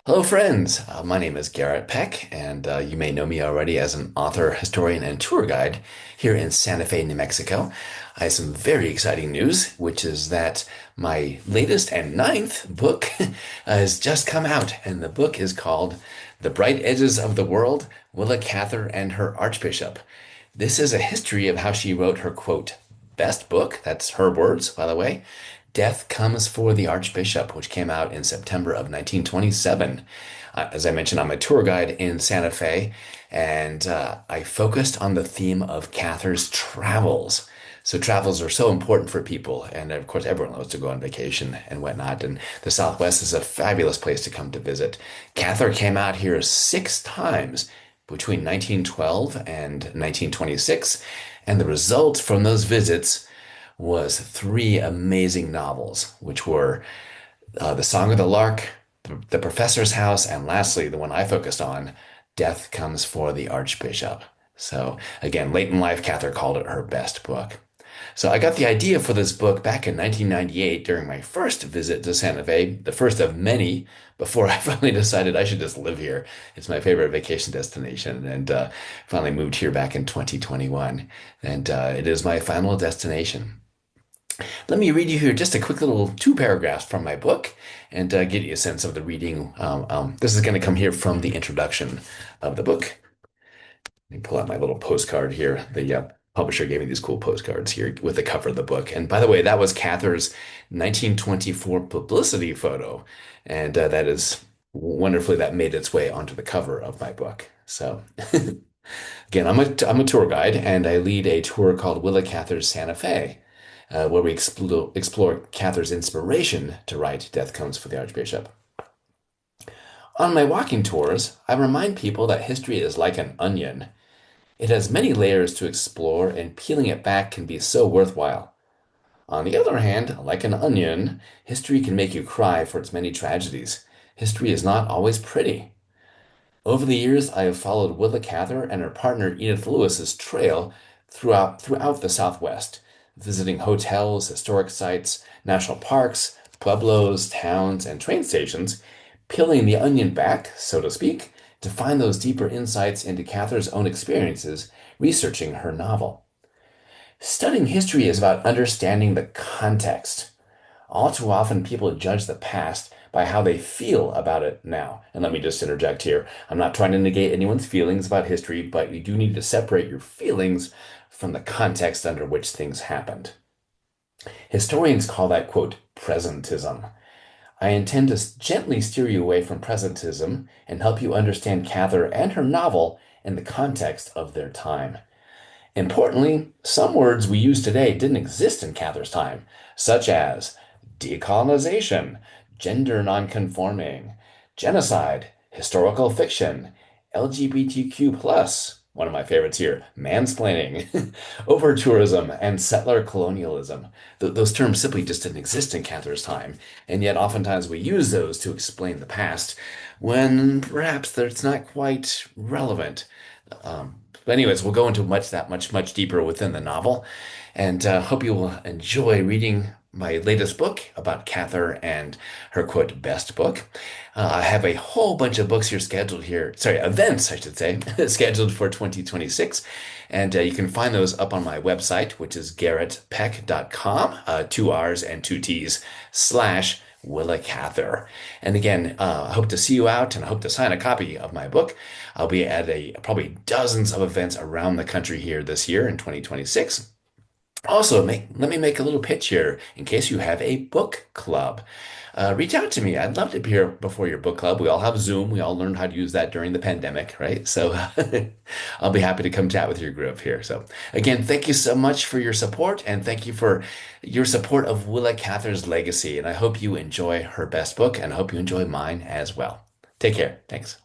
Hello, friends. My name is Garrett Peck, and you may know me already as an author, historian, and tour guide here in Santa Fe, New Mexico. I have some very exciting news, which is that my latest and ninth book has just come out, and the book is called The Bright Edges of the World, Willa Cather and Her Archbishop. This is a history of how she wrote her, quote, best book. That's her words, by the way. Death Comes for the Archbishop, which came out in September of 1927. As I mentioned, I'm a tour guide in Santa Fe, and I focused on the theme of Cather's travels. So travels are so important for people, and of course, everyone loves to go on vacation and whatnot. And the Southwest is a fabulous place to come to visit. Cather came out here 6 times between 1912 and 1926, and the result from those visits was three amazing novels, which were The Song of the Lark, The Professor's House, and lastly, the one I focused on, Death Comes for the Archbishop. So again, late in life, Cather called it her best book. So I got the idea for this book back in 1998 during my first visit to Santa Fe, the first of many, before I finally decided I should just live here. It's my favorite vacation destination, and finally moved here back in 2021. And it is my final destination. Let me read you here just a quick little 2 paragraphs from my book and get you a sense of the reading. This is going to come here from the introduction of the book. Let me pull out my little postcard here. The publisher gave me these cool postcards here with the cover of the book. And by the way, that was Cather's 1924 publicity photo. And that is wonderfully, that made its way onto the cover of my book. So again, I'm a tour guide, and I lead a tour called Willa Cather's Santa Fe, where we explore Cather's inspiration to write Death Comes for the Archbishop. On my walking tours, I remind people that history is like an onion. It has many layers to explore, and peeling it back can be so worthwhile. On the other hand, like an onion, history can make you cry for its many tragedies. History is not always pretty. Over the years, I have followed Willa Cather and her partner Edith Lewis's trail throughout the Southwest, visiting hotels, historic sites, national parks, pueblos, towns, and train stations, peeling the onion back, so to speak, to find those deeper insights into Cather's own experiences researching her novel. Studying history is about understanding the context. All too often, people judge the past by how they feel about it now. And let me just interject here. I'm not trying to negate anyone's feelings about history, but you do need to separate your feelings from the context under which things happened. Historians call that, quote, presentism. I intend to gently steer you away from presentism and help you understand Cather and her novel in the context of their time. Importantly, some words we use today didn't exist in Cather's time, such as decolonization, gender nonconforming, genocide, historical fiction, LGBTQ+, one of my favorites here, mansplaining, over-tourism, and settler colonialism. Those terms simply just didn't exist in Cather's time, and yet oftentimes we use those to explain the past when perhaps it's not quite relevant. But anyways, we'll go into much deeper within the novel, and hope you will enjoy reading my latest book about Cather and her, quote, best book. I have a whole bunch of books events, I should say, scheduled for 2026. And you can find those up on my website, which is garrettpeck.com, 2 R's and 2 T's, / Willa Cather. And again, I hope to see you out, and I hope to sign a copy of my book. I'll be at probably dozens of events around the country here this year in 2026. Also, let me make a little pitch here in case you have a book club. Reach out to me. I'd love to appear before your book club. We all have Zoom. We all learned how to use that during the pandemic, right? So I'll be happy to come chat with your group here. So again, thank you so much for your support, and thank you for your support of Willa Cather's legacy. And I hope you enjoy her best book, and I hope you enjoy mine as well. Take care. Thanks.